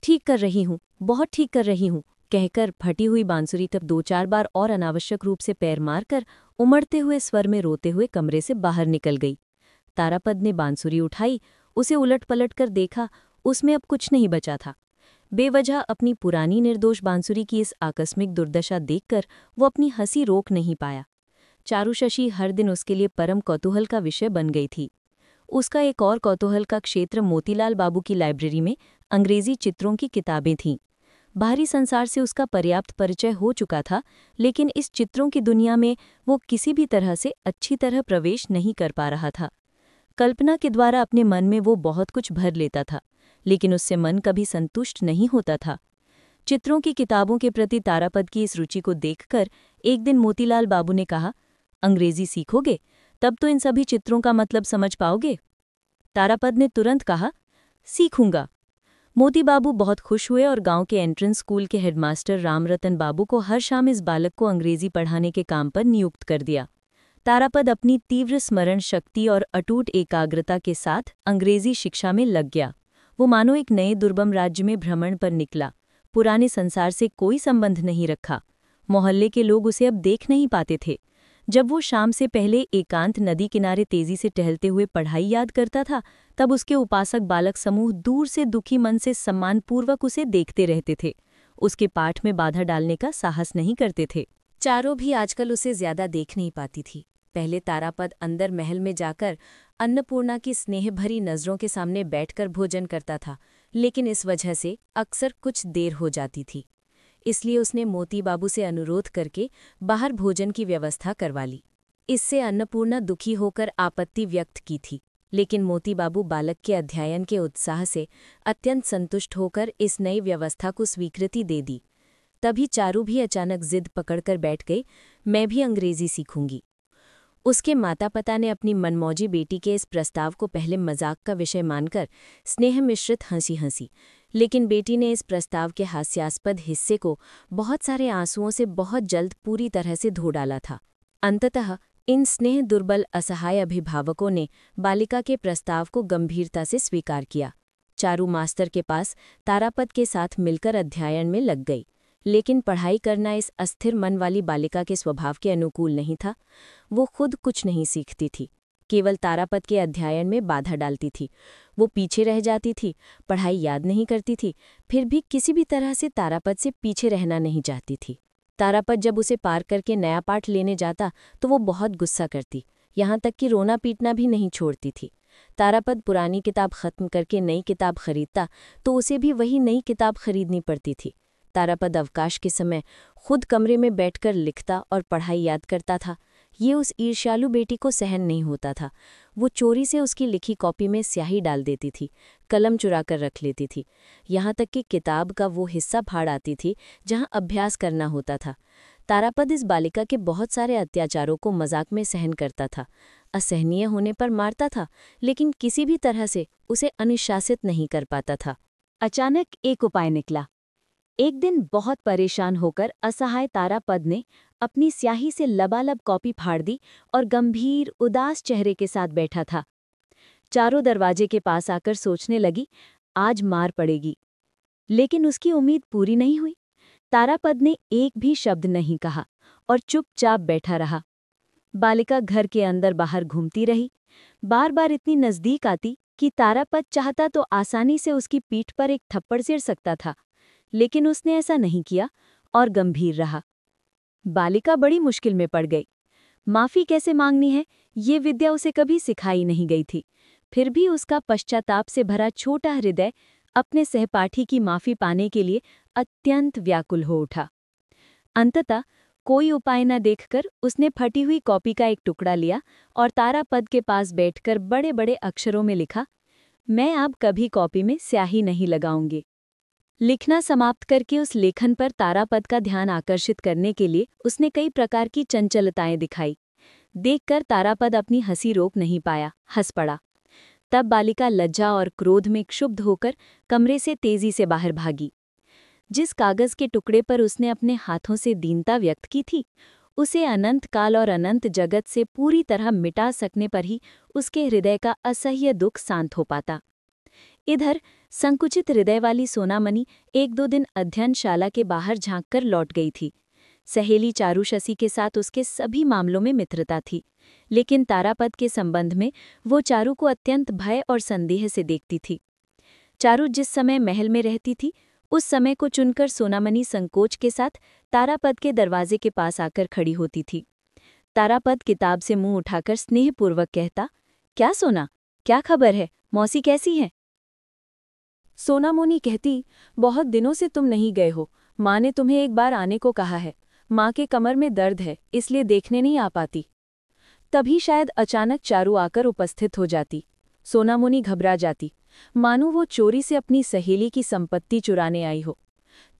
ठीक कर रही हूँ, बहुत ठीक कर रही हूँ, कहकर फटी हुई बांसुरी तब 2-4 बार और अनावश्यक रूप से पैर मारकर उमड़ते हुए स्वर में रोते हुए कमरे से बाहर निकल गई। तारापद ने बांसुरी उठाई, उसे उलट पलट कर देखा, उसमें अब कुछ नहीं बचा था। बेवजह अपनी पुरानी निर्दोष बांसुरी की इस आकस्मिक दुर्दशा देखकर वो अपनी हंसी रोक नहीं पाया। चारुशशी हर दिन उसके लिए परम कौतूहल का विषय बन गई थी। उसका एक और कौतूहल का क्षेत्र मोतीलाल बाबू की लाइब्रेरी में अंग्रेजी चित्रों की किताबें थीं। बाहरी संसार से उसका पर्याप्त परिचय हो चुका था, लेकिन इस चित्रों की दुनिया में वो किसी भी तरह से अच्छी तरह प्रवेश नहीं कर पा रहा था। कल्पना के द्वारा अपने मन में वो बहुत कुछ भर लेता था, लेकिन उससे मन कभी संतुष्ट नहीं होता था। चित्रों की किताबों के प्रति तारापद की इस रुचि को देखकर एक दिन मोतीलाल बाबू ने कहा, अंग्रेजी सीखोगे, तब तो इन सभी चित्रों का मतलब समझ पाओगे। तारापद ने तुरंत कहा, सीखूंगा। मोती बाबू बहुत खुश हुए और गांव के एंट्रेंस स्कूल के हेडमास्टर रामरतन बाबू को हर शाम इस बालक को अंग्रेजी पढ़ाने के काम पर नियुक्त कर दिया। तारापद अपनी तीव्र स्मरण शक्ति और अटूट एकाग्रता के साथ अंग्रेजी शिक्षा में लग गया। वो मानो एक नए दुर्गम राज्य में भ्रमण पर निकला। पुराने संसार से कोई संबंध नहीं रखा। मोहल्ले के लोग उसे अब देख नहीं पाते थे। जब वो शाम से पहले एकांत नदी किनारे तेजी से टहलते हुए पढ़ाई याद करता था, तब उसके उपासक बालक समूह दूर से दुखी मन से सम्मानपूर्वक उसे देखते रहते थे। उसके पाठ में बाधा डालने का साहस नहीं करते थे। चारों भी आजकल उसे ज्यादा देख नहीं पाती थी। पहले तारापद अंदर महल में जाकर अन्नपूर्णा की स्नेह भरी नजरों के सामने बैठकर भोजन करता था, लेकिन इस वजह से अक्सर कुछ देर हो जाती थी। इसलिए उसने मोती बाबू से अनुरोध करके बाहर भोजन की व्यवस्था करवा ली। इससे अन्नपूर्णा दुखी होकर आपत्ति व्यक्त की थी, लेकिन मोती बाबू बालक के अध्ययन के उत्साह से अत्यंत संतुष्ट होकर इस नई व्यवस्था को स्वीकृति दे दी। तभी चारू भी अचानक जिद पकड़कर बैठ गई, मैं भी अंग्रेजी सीखूंगी। उसके माता पिता ने अपनी मनमौजी बेटी के इस प्रस्ताव को पहले मजाक का विषय मानकर स्नेह मिश्रित हंसी, लेकिन बेटी ने इस प्रस्ताव के हास्यास्पद हिस्से को बहुत सारे आंसुओं से बहुत जल्द पूरी तरह से धो डाला था। अंततः इन स्नेह दुर्बल असहाय अभिभावकों ने बालिका के प्रस्ताव को गंभीरता से स्वीकार किया। चारू मास्टर के पास तारापद के साथ मिलकर अध्ययन में लग गई, लेकिन पढ़ाई करना इस अस्थिर मन वाली बालिका के स्वभाव के अनुकूल नहीं था। वो खुद कुछ नहीं सीखती थी, केवल तारापद के अध्ययन में बाधा डालती थी। वो पीछे रह जाती थी, पढ़ाई याद नहीं करती थी, फिर भी किसी भी तरह से तारापद से पीछे रहना नहीं चाहती थी। तारापद जब उसे पार करके नया पाठ लेने जाता तो वो बहुत गुस्सा करती, यहाँ तक कि रोना पीटना भी नहीं छोड़ती थी। तारापद पुरानी किताब खत्म करके नई किताब खरीदता तो उसे भी वही नई किताब खरीदनी पड़ती थी। तारापद अवकाश के समय खुद कमरे में बैठकर लिखता और पढ़ाई याद करता था। ये उस ईर्ष्यालु बेटी को सहन नहीं होता था। वो चोरी से उसकी लिखी कॉपी में स्याही डाल देती थी, कलम चुरा कर रख लेती थी, यहाँ तक कि किताब का वो हिस्सा फाड़ आती थी जहाँ अभ्यास करना होता था। तारापद इस बालिका के बहुत सारे अत्याचारों को मजाक में सहन करता था। असहनीय होने पर मारता था, लेकिन किसी भी तरह से उसे अनुशासित नहीं कर पाता था। अचानक एक उपाय निकला। एक दिन बहुत परेशान होकर असहाय तारापद ने अपनी स्याही से लबालब कॉपी फाड़ दी और गंभीर उदास चेहरे के साथ बैठा था। चारों दरवाजे के पास आकर सोचने लगी, आज मार पड़ेगी। लेकिन उसकी उम्मीद पूरी नहीं हुई। तारापद ने एक भी शब्द नहीं कहा और चुपचाप बैठा रहा। बालिका घर के अंदर बाहर घूमती रही, बार बार इतनी नजदीक आती कि तारापद चाहता तो आसानी से उसकी पीठ पर एक थप्पड़ सिर सकता था, लेकिन उसने ऐसा नहीं किया और गंभीर रहा। बालिका बड़ी मुश्किल में पड़ गई। माफी कैसे मांगनी है, ये विद्या उसे कभी सिखाई नहीं गई थी। फिर भी उसका पश्चाताप से भरा छोटा हृदय अपने सहपाठी की माफी पाने के लिए अत्यंत व्याकुल हो उठा। अंततः कोई उपाय न देखकर उसने फटी हुई कॉपी का एक टुकड़ा लिया और तारापद के पास बैठकर बड़े बड़े अक्षरों में लिखा, मैं अब कभी कॉपी में स्याही नहीं लगाऊंगी। लिखना समाप्त करके उस लेखन पर तारापद का ध्यान आकर्षित करने के लिए उसने कई प्रकार की चंचलताएं दिखाई। देखकर तारापद अपनी हंसी रोक नहीं पाया, हंस पड़ा। तब बालिका लज्जा और क्रोध में क्षुब्ध होकर कमरे से तेजी से बाहर भागी। जिस कागज के टुकड़े पर उसने अपने हाथों से दीनता व्यक्त की थी, उसे अनंत काल और अनंत जगत से पूरी तरह मिटा सकने पर ही उसके हृदय का असह्य दुख शांत हो पाता। इधर संकुचित हृदय वाली सोनामणि एक दो दिन अध्ययनशाला के बाहर झांककर लौट गई थी। सहेली चारू शशि के साथ उसके सभी मामलों में मित्रता थी, लेकिन तारापद के संबंध में वो चारू को अत्यंत भय और संदेह से देखती थी। चारू जिस समय महल में रहती थी, उस समय को चुनकर सोनामणि संकोच के साथ तारापद के दरवाजे के पास आकर खड़ी होती थी। तारापद किताब से मुंह उठाकर स्नेहपूर्वक कहता, क्या सोना, क्या खबर है, मौसी कैसी है? सोनामोनी कहती, बहुत दिनों से तुम नहीं गए हो, माँ ने तुम्हें एक बार आने को कहा है। माँ के कमर में दर्द है, इसलिए देखने नहीं आ पाती। तभी शायद अचानक चारू आकर उपस्थित हो जाती। सोनामोनी घबरा जाती, मानो वो चोरी से अपनी सहेली की संपत्ति चुराने आई हो।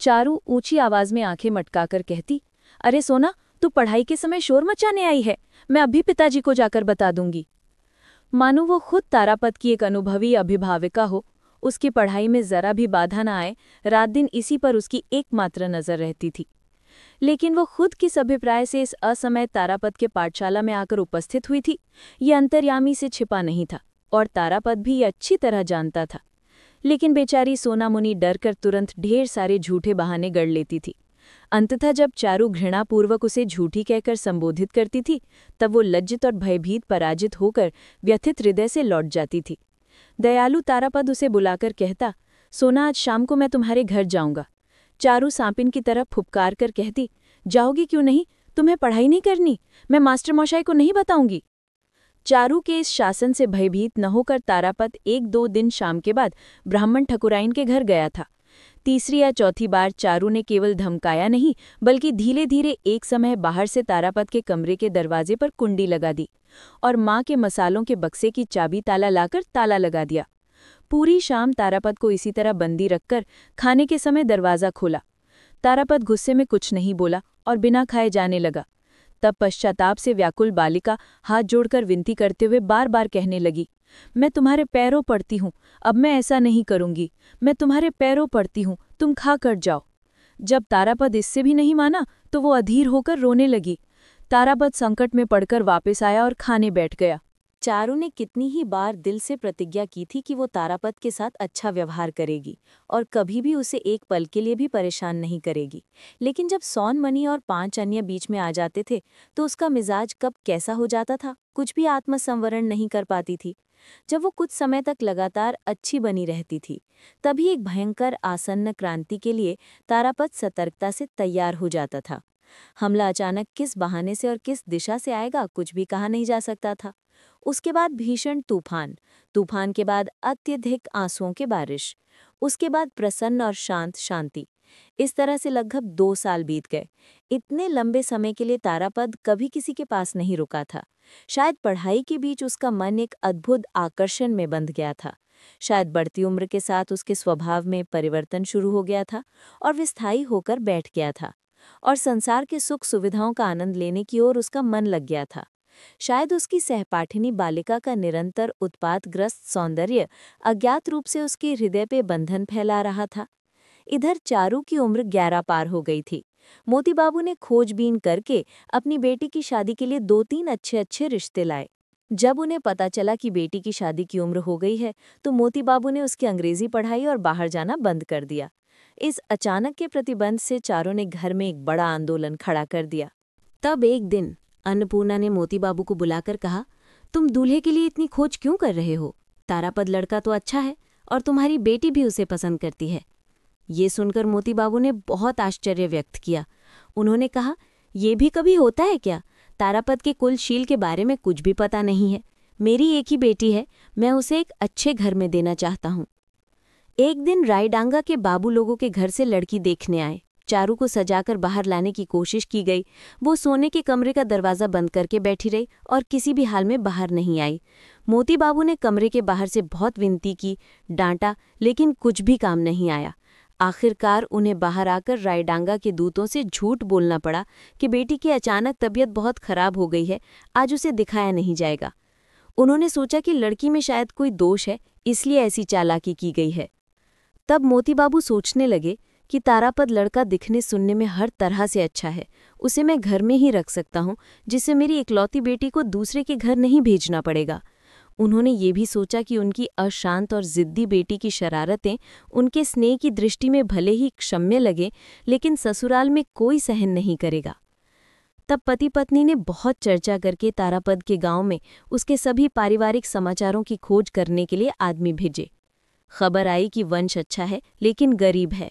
चारू ऊंची आवाज में आंखें मटकाकर कहती, अरे सोना, तू पढ़ाई के समय शोर मचाने आई है, मैं अभी पिताजी को जाकर बता दूंगी। मानो वो खुद तारापद की एक अनुभवी अभिभाविका हो उसकी पढ़ाई में जरा भी बाधा न आए, रात दिन इसी पर उसकी एकमात्र नजर रहती थी। लेकिन वो खुद किस अभिप्राय से इस असमय तारापद के पाठशाला में आकर उपस्थित हुई थी, ये अंतर्यामी से छिपा नहीं था और तारापद भी ये अच्छी तरह जानता था। लेकिन बेचारी सोनामुनी डर कर तुरंत ढेर सारे झूठे बहाने गढ़ लेती थी। अंततः जब चारू घृणापूर्वक उसे झूठी कहकर संबोधित करती थी, तब वो लज्जित और भयभीत पराजित होकर व्यथित हृदय से लौट जाती थी। दयालु तारापद उसे बुलाकर कहता, सोना, आज शाम को मैं तुम्हारे घर जाऊंगा। चारू सांपिन की तरह फुपकार कर कहती, जाओगी क्यों नहीं? तुम्हें पढ़ाई नहीं करनी? मैं मास्टर मशाई को नहीं बताऊंगी। चारू के इस शासन से भयभीत न होकर तारापद 1-2 दिन शाम के बाद ब्राह्मण ठकुराइन के घर गया था। तीसरी या चौथी बार चारू ने केवल धमकाया नहीं, बल्कि धीरे धीरे एक समय बाहर से तारापद के कमरे के दरवाजे पर कुंडी लगा दी और माँ के मसालों के बक्से की चाबी ताला लाकर ताला लगा दिया। पूरी शाम तारापद को इसी तरह बंदी रखकर खाने के समय दरवाज़ा खोला। तारापद गुस्से में कुछ नहीं बोला और बिना खाए जाने लगा। तब पश्चाताप से व्याकुल बालिका हाथ जोड़कर विनती करते हुए बार बार कहने लगी, मैं तुम्हारे पैरों पड़ती हूँ, अब मैं ऐसा नहीं करूँगी। मैं तुम्हारे पैरों पड़ती हूँ, तुम खा कर जाओ। जब तारापद इससे भी नहीं माना तो वो अधीर होकर रोने लगी। तारापद संकट में पड़कर वापस आया और खाने बैठ गया। चारू ने कितनी ही बार दिल से प्रतिज्ञा की थी कि वो तारापद के साथ अच्छा व्यवहार करेगी और कभी भी उसे एक पल के लिए भी परेशान नहीं करेगी। लेकिन जब सोनमणि और 5 अन्य बीच में आ जाते थे तो उसका मिजाज कब कैसा हो जाता था, कुछ भी आत्मसंवरण नहीं कर पाती थी। जब वो कुछ समय तक लगातार अच्छी बनी रहती थी, तभी एक भयंकर आसन्न क्रांति के लिए तारापद सतर्कता से तैयार हो जाता था। हमला अचानक किस बहाने से और किस दिशा से आएगा, कुछ भी कहा नहीं जा सकता था। उसके बाद भीषण तूफान, तूफान के बाद अत्यधिक आंसुओं की बारिश, उसके बाद प्रसन्न और शांत शांति। इस तरह से लगभग 2 साल बीत गए। इतने लंबे समय के लिए तारापद कभी किसी के पास नहीं रुका था। शायद पढ़ाई के बीच उसका मन एक अद्भुत आकर्षण में बंध गया था। शायद बढ़ती उम्र के साथ उसके स्वभाव में परिवर्तन शुरू हो गया था और विस्थायी होकर बैठ गया था और संसार के सुख सुविधाओं का आनंद लेने की ओर उसका मन लग गया था। शायद उसकी सहपाठिनी बालिका का निरंतर उत्पातग्रस्त सौंदर्य अज्ञात रूप से उसके हृदय पे बंधन फैला रहा था। इधर चारू की उम्र 11 पार हो गई थी। मोती बाबू ने खोजबीन करके अपनी बेटी की शादी के लिए 2-3 अच्छे रिश्ते लाए। जब उन्हें पता चला कि बेटी की शादी की उम्र हो गई है, तो मोती बाबू ने उसकी अंग्रेजी पढ़ाई और बाहर जाना बंद कर दिया। इस अचानक के प्रतिबंध से चारों ने घर में एक बड़ा आंदोलन खड़ा कर दिया। तब एक दिन अन्नपूर्णा ने मोती बाबू को बुलाकर कहा, तुम दूल्हे के लिए इतनी खोज क्यों कर रहे हो? तारापद लड़का तो अच्छा है और तुम्हारी बेटी भी उसे पसंद करती है। ये सुनकर मोती बाबू ने बहुत आश्चर्य व्यक्त किया। उन्होंने कहा, ये भी कभी होता है क्या? तारापद के कुलशील के बारे में कुछ भी पता नहीं है। मेरी एक ही बेटी है, मैं उसे एक अच्छे घर में देना चाहता हूँ। एक दिन रायडांगा के बाबू लोगों के घर से लड़की देखने आए। चारू को सजाकर बाहर लाने की कोशिश की गई। वो सोने के कमरे का दरवाज़ा बंद करके बैठी रही और किसी भी हाल में बाहर नहीं आई। मोती बाबू ने कमरे के बाहर से बहुत विनती की, डांटा, लेकिन कुछ भी काम नहीं आया। आखिरकार उन्हें बाहर आकर रायडांगा के दूतों से झूठ बोलना पड़ा कि बेटी की अचानक तबीयत बहुत खराब हो गई है, आज उसे दिखाया नहीं जाएगा। उन्होंने सोचा कि लड़की में शायद कोई दोष है, इसलिए ऐसी चालाकी की गई है। तब मोती बाबू सोचने लगे कि तारापद लड़का दिखने सुनने में हर तरह से अच्छा है, उसे मैं घर में ही रख सकता हूँ, जिससे मेरी इकलौती बेटी को दूसरे के घर नहीं भेजना पड़ेगा। उन्होंने ये भी सोचा कि उनकी अशांत और जिद्दी बेटी की शरारतें उनके स्नेह की दृष्टि में भले ही क्षम्य लगे, लेकिन ससुराल में कोई सहन नहीं करेगा। तब पति पत्नी ने बहुत चर्चा करके तारापद के गांव में उसके सभी पारिवारिक समाचारों की खोज करने के लिए आदमी भेजे। खबर आई कि वंश अच्छा है लेकिन गरीब है।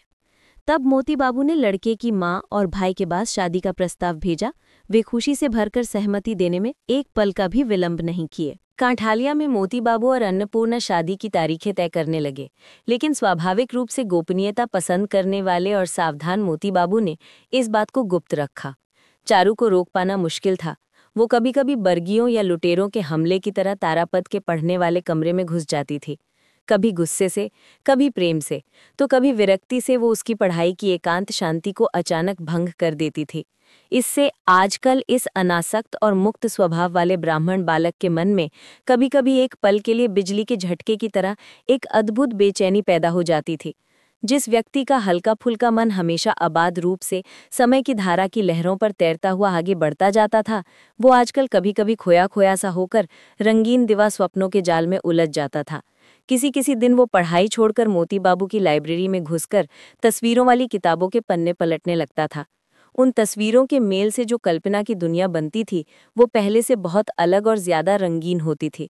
तब मोती बाबू ने लड़के की माँ और भाई के पास शादी का प्रस्ताव भेजा। वे खुशी से भरकर सहमति देने में एक पल का भी विलंब नहीं किए। कांठालिया में मोती बाबू और अन्नपूर्णा शादी की तारीखें तय करने लगे, लेकिन स्वाभाविक रूप से गोपनीयता पसंद करने वाले और सावधान मोती बाबू ने इस बात को गुप्त रखा। चारू को रोक पाना मुश्किल था। वो कभी कभी बर्गियों या लुटेरों के हमले की तरह तारापद के पढ़ने वाले कमरे में घुस जाती थी। कभी गुस्से से, कभी प्रेम से, तो कभी विरक्ति से वो उसकी पढ़ाई की एकांत शांति को अचानक भंग कर देती थी। इससे आजकल इस अनासक्त और मुक्त स्वभाव वाले ब्राह्मण बालक के मन में कभी-कभी एक पल के लिए बिजली के झटके की तरह एक अद्भुत बेचैनी पैदा हो जाती थी। जिस व्यक्ति का हल्का-फुल्का मन हमेशा अबाध रूप से समय की धारा की लहरों पर तैरता हुआ आगे बढ़ता जाता था, वो आजकल कभी-कभी खोया-खोया सा होकर रंगीन दिवा स्वप्नों के जाल में उलझ जाता था। किसी-किसी दिन वो पढ़ाई छोड़कर मोती बाबू की लाइब्रेरी में घुसकर तस्वीरों वाली किताबों के पन्ने पलटने लगता था। उन तस्वीरों के मेल से जो कल्पना की दुनिया बनती थी, वो पहले से बहुत अलग और ज्यादा रंगीन होती थी।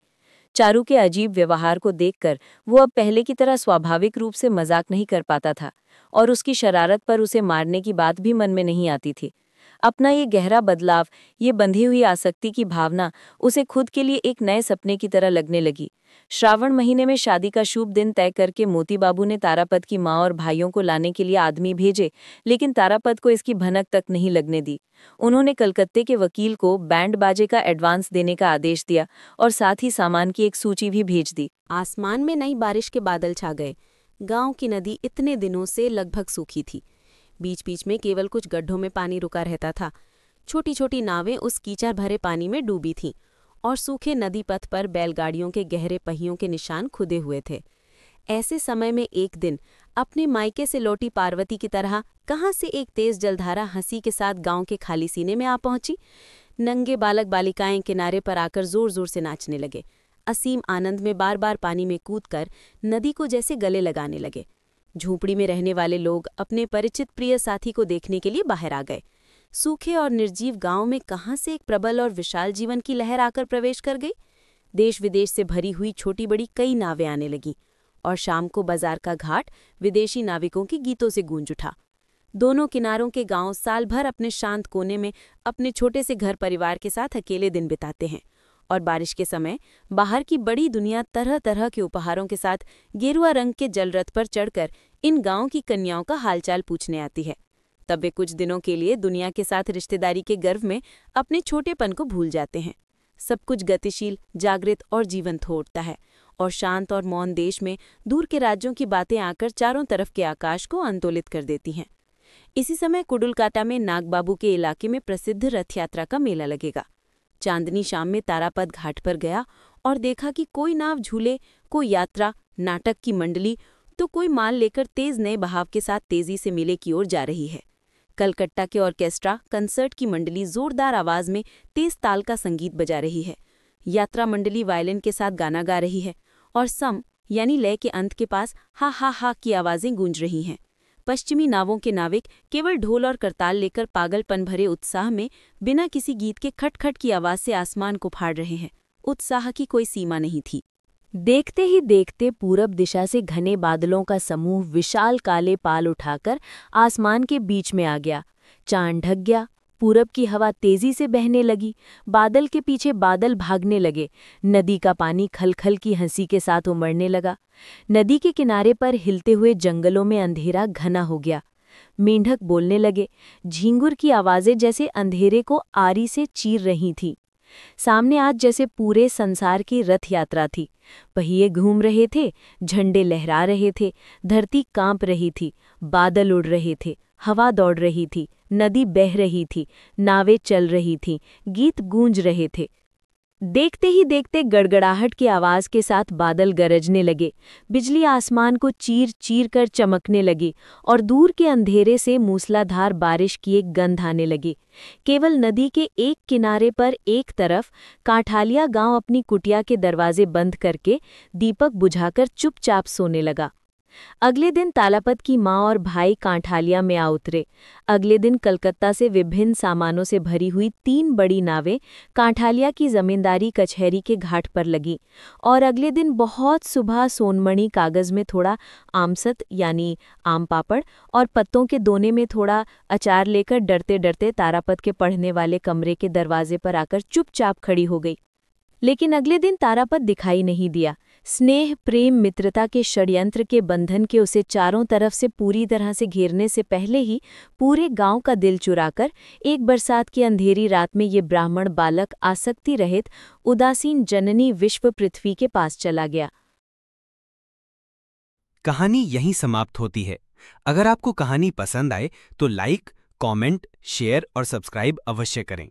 चारू के अजीब व्यवहार को देखकर वो अब पहले की तरह स्वाभाविक रूप से मजाक नहीं कर पाता था और उसकी शरारत पर उसे मारने की बात भी मन में नहीं आती थी। अपना ये गहरा बदलाव, ये बंधी हुई आसक्ति की भावना उसे खुद के लिए एक नए सपने की तरह लगने लगी। श्रावण महीने में शादी का शुभ दिन तय करके मोती बाबू ने तारापद की माँ और भाइयों को लाने के लिए आदमी भेजे, लेकिन तारापद को इसकी भनक तक नहीं लगने दी। उन्होंने कलकत्ते के वकील को बैंड बाजे का एडवांस देने का आदेश दिया और साथ ही सामान की एक सूची भी भेज दी। आसमान में नई बारिश के बादल छा गए। गांव की नदी इतने दिनों से लगभग सूखी थी। बीच बीच में केवल कुछ गड्ढों में पानी रुका रहता था। छोटी छोटी नावें उस कीचड़ भरे पानी में डूबी थीं और सूखे नदी पथ पर बैलगाड़ियों के गहरे पहियों के निशान खुदे हुए थे। ऐसे समय में एक दिन अपने मायके से लौटी पार्वती की तरह कहाँ से एक तेज जलधारा हंसी के साथ गांव के खाली सीने में आ पहुंची। नंगे बालक बालिकाएं किनारे पर आकर जोर जोर से नाचने लगे। असीम आनंद में बार बार पानी में कूदकर नदी को जैसे गले लगाने लगे। झोपड़ी में रहने वाले लोग अपने परिचित प्रिय साथी को देखने के लिए बाहर आ गए। सूखे और निर्जीव गांव में कहां से एक प्रबल और विशाल जीवन की लहर आकर प्रवेश कर गई। देश विदेश से भरी हुई छोटी बड़ी कई नावें आने लगीं और शाम को बाजार का घाट विदेशी नाविकों के गीतों से गूंज उठा। दोनों किनारों के गांव साल भर अपने शांत कोने में अपने छोटे से घर परिवार के साथ अकेले दिन बिताते हैं और बारिश के समय बाहर की बड़ी दुनिया तरह तरह के उपहारों के साथ गेरुआ रंग के जलरथ पर चढ़कर इन गांव की कन्याओं का हालचाल पूछने आती है। तब वे कुछ दिनों के लिए दुनिया के साथ रिश्तेदारी के गर्व में अपने छोटेपन को भूल जाते हैं। सब कुछ गतिशील, जागृत और जीवंत हो उठता है और शांत और मौन देश में दूर के राज्यों की बातें आकर चारों तरफ के आकाश को अंतोलित कर देती हैं। इसी समय कुडुलकाटा में नागबाबू के इलाके में प्रसिद्ध रथ यात्रा का मेला लगेगा। चांदनी शाम में तारापद घाट पर गया और देखा कि कोई नाव झूले, कोई यात्रा, नाटक की मंडली तो कोई माल लेकर तेज नए बहाव के साथ तेजी से मेले की ओर जा रही है। कलकत्ता के ऑर्केस्ट्रा कंसर्ट की मंडली जोरदार आवाज में तेज ताल का संगीत बजा रही है। यात्रा मंडली वायलिन के साथ गाना गा रही है और सम यानी लय के अंत के पास हा हा हा की आवाजें गूंज रही हैं। पश्चिमी नावों के नाविक केवल ढोल और करताल लेकर पागलपन भरे उत्साह में बिना किसी गीत के खटखट की आवाज से आसमान को फाड़ रहे हैं। उत्साह की कोई सीमा नहीं थी। देखते ही देखते पूरब दिशा से घने बादलों का समूह विशाल काले पाल उठाकर आसमान के बीच में आ गया। चांद ढक गया। पूरब की हवा तेजी से बहने लगी। बादल के पीछे बादल भागने लगे। नदी का पानी खलखल की हंसी के साथ उमड़ने लगा। नदी के किनारे पर हिलते हुए जंगलों में अंधेरा घना हो गया। मेंढक बोलने लगे। झींगुर की आवाजें जैसे अंधेरे को आरी से चीर रही थीं। सामने आज जैसे पूरे संसार की रथ यात्रा थी। पहिए घूम रहे थे, झंडे लहरा रहे थे, धरती कांप रही थी, बादल उड़ रहे थे, हवा दौड़ रही थी, नदी बह रही थी, नावें चल रही थीं, गीत गूंज रहे थे। देखते ही देखते गड़गड़ाहट की आवाज के साथ बादल गरजने लगे। बिजली आसमान को चीर चीर कर चमकने लगी और दूर के अंधेरे से मूसलाधार बारिश की एक गंध आने लगी। केवल नदी के एक किनारे पर एक तरफ कांठालिया गांव अपनी कुटिया के दरवाजे बंद करके दीपक बुझाकर चुपचाप सोने लगा। अगले दिन तालापत की माँ और भाई कांठालिया में आ उतरे। अगले दिन कलकत्ता से विभिन्न सामानों से भरी हुई 3 बड़ी नावें कांठालिया की जमींदारी कचहरी के घाट पर लगी और अगले दिन बहुत सुबह सोनमणि कागज में थोड़ा आमसत यानी आम पापड़ और पत्तों के दोने में थोड़ा अचार लेकर डरते डरते तारापत के पढ़ने वाले कमरे के दरवाजे पर आकर चुपचाप खड़ी हो गई। लेकिन अगले दिन तारापत दिखाई नहीं दिया। स्नेह, प्रेम, मित्रता के षड्यंत्र के बंधन के उसे चारों तरफ से पूरी तरह से घेरने से पहले ही पूरे गांव का दिल चुराकर एक बरसात की अंधेरी रात में ये ब्राह्मण बालक आसक्ति रहित उदासीन जननी विश्व पृथ्वी के पास चला गया। कहानी यहीं समाप्त होती है। अगर आपको कहानी पसंद आए तो लाइक, कमेंट, शेयर और सब्सक्राइब अवश्य करें।